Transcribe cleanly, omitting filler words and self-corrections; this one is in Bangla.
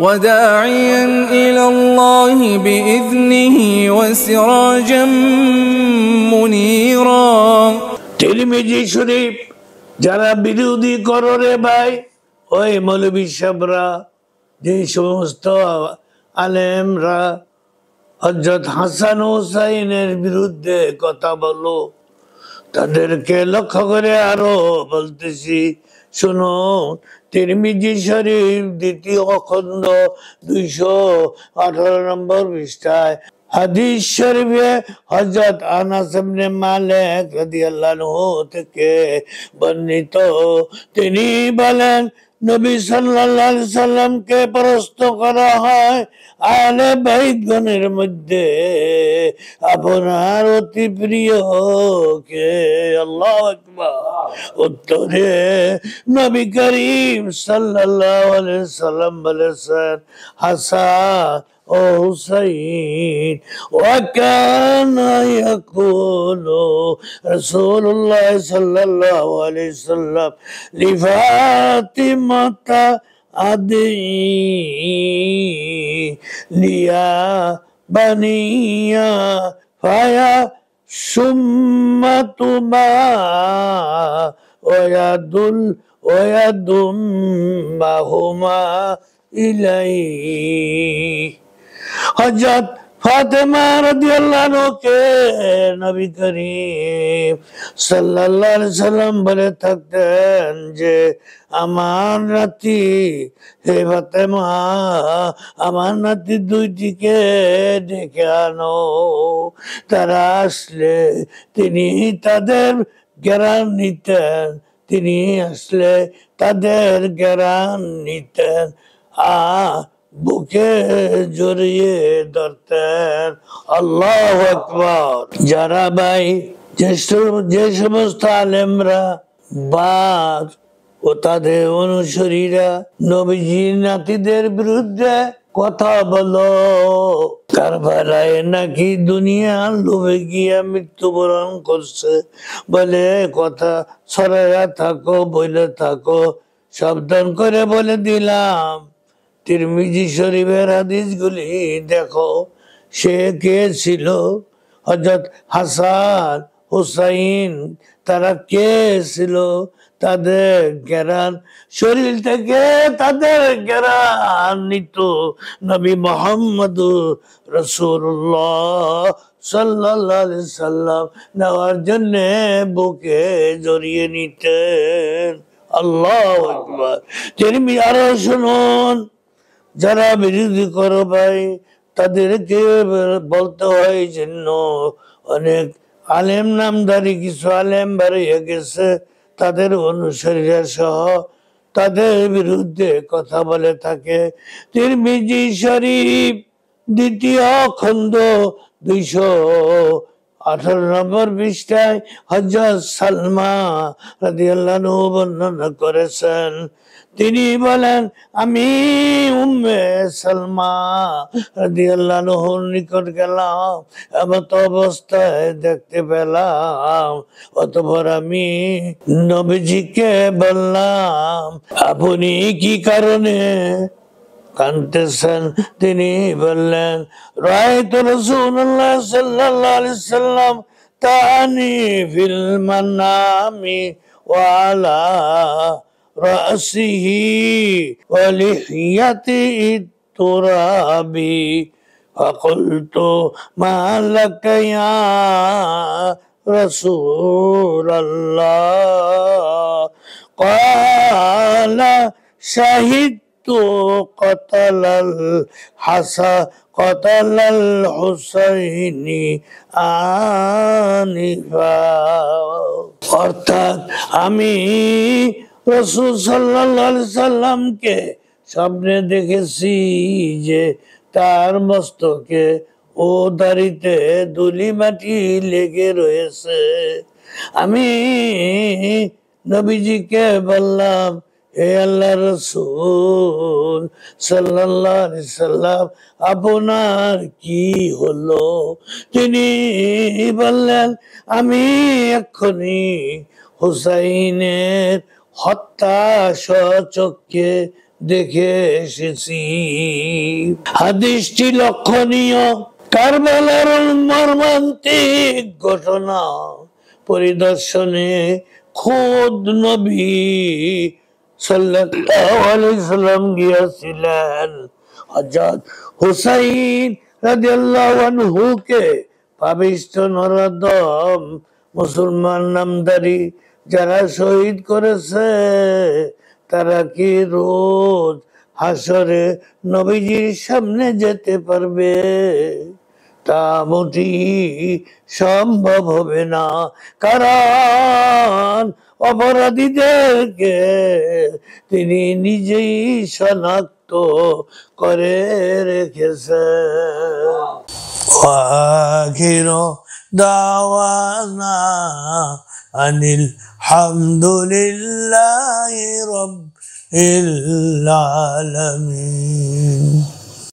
وداعيا إلى الله بإذنه وسراجا منيرا তিরমিজি শরীফ যারা বিরোধী করো রে ভাই, ওই মৌলবী সাহেবরা, যে সমস্ত আলেমরা হযরত হাসান হুসাইনের বিরুদ্ধে কথা বলো, তাদেরকে লক্ষ্য করে আরো বলতেছি, শুনো। তিরমিজি শরীফ দ্বিতীয় খণ্ড 218 নম্বর পৃষ্ঠায় হাদিস শরীফে হযরত আনাস ইবনে মালিক রাদিয়াল্লাহু আনহু থেকে বর্ণিত, তিনি বলেন, নবী সাল্লাল্লাহু আলাইহি সাল্লামকে প্রশ্ন করা হয়, আহলে বাইতগণের মধ্যে আপনার অতি প্রিয় কে? আল্লাহু আকবার। উত্তরে নবী করিম সাল্লাল্লাহু আলাইহি সাল্লাম বলেছেন, হাসান ও হুসাইন। وكان يقول رسول الله صلى الله عليه وسلم لفاطمة أدعي ليا بني فيا سمتما ويدمهما إليه। হযরত ফাতেমা রাদিয়াল্লাহু আনহাকে নবী করিম সাল্লাল্লাহু আলাইহি সাল্লাম বলে থাকতেন যে, আমার নাতি, হে ফাতেমা, আমার নাতি দুইটিকে ডেকে আনো। তারা আসলে তিনি তাদের জ্ঞান নিতেন, তিনি আসলে তাদের জ্ঞান নিতেন আর বুকে জড়িয়ে ধরতেন। আল্লাহু আকবার। যারা ভাই, যে সমস্ত আলেমরা বা ও তাদের অনুসারীরা নবীজির নাতিদের বিরুদ্ধে কথা বলো, কারবালায় নাকি দুনিয়ার লোভে গিয়া মৃত্যুবরণ করছে বলে কথা ছড়াইয়া থাকো, বলে থাকো, সাবধান করে বলে দিলাম, তিরমিজি শরীফের হাদিসগুলি দেখো। সে কে ছিল? হযরত হাসান হুসাইন, তারা কে ছিল? তাদের জ্ঞান শরীর থেকে তাদের জ্ঞান নিত নবী মুহাম্মদুর রাসূলুল্লাহ সাল্লাল্লাহু আলাইহি সাল্লাম নেওয়ার জন্য বুকে জড়িয়ে নিতেন। আল্লাহু আকবার। তিরমিজি আরো শুনুন, যারা বিরোধী করো ভাই, তাদেরকে বলতে হয় জন্য অনেক আলেম নামধারী কিছু আলেম বেরিয়ে গেছে, তাদের অনুসারীরা সহ তাদের বিরুদ্ধে কথা বলে থাকে। তিরমিজি শরীফ দ্বিতীয় খণ্ড 218 নম্বর পৃষ্ঠায় হযরত সালমা রাদিয়াল্লাহু আনহু বর্ণনা করেছেন, তিনি বলেন, আমি উম্মে সালমা রাদিয়াল্লাহু আনহুর নিকট গেলাম, এমত অবস্থায় দেখতে পেলাম। অতঃপর আমি নবীজিকে বললাম, আপনি কি কারণে কাঁদতেছেন? তিনি বললেন, রাআইতু রাসূলুল্লাহ সাল্লাল্লাহু আলাইহি সাল্লাম তানি ফিল মানামি ওয়া আলা রাসিহি ওয়া লিহিয়াতিহি তুরাবি ফাকুলতু মা লাকা ইয়া রাসূলাল্লাহ ক্বালা শাহিদতু কতালাল হুসাইনি আনিফা। অর্থাৎ আমি রাসূল সাল্লাল্লাহু আলাইহি সাল্লামকে স্বপ্নে দেখেছি যে তার মস্তকে ও দাড়িতে ধুলি মাটি লেগে রয়েছে। আমি নবীজিকে বললাম, হে আল্লাহর রাসূল সাল্লাল্লাহু আলাইহি সাল্লাম, আপনার কি হলো? তিনি বললেন, আমি এক্ষুনি হুসাইনের হত্যা স্বচক্ষে দেখে এসেছি। হাদিসটি লক্ষণীয়। কারবালার মর্মান্তিক ঘটনা পরিদর্শনে খোদ নবী সাল্লাল্লাহু আলাইহি সাল্লাম গিয়েছিলেন। হযরত হুসাইন রাদিয়াল্লাহু আনহুকে পাপিষ্ঠ নরদম মুসলমান নামধারী যারা শহীদ করেছে তারা কি রোজ হাসরে নবীজির সামনে যেতে পারবে? তা মোটেই সম্ভব হবে না, কারণ অপরাধীদেরকে তিনি নিজেই শনাক্ত করে রেখেছেন। আখিরু দাওয়ানা আনিল হামদুলিল্লাহি রাব্বিল আলামিন।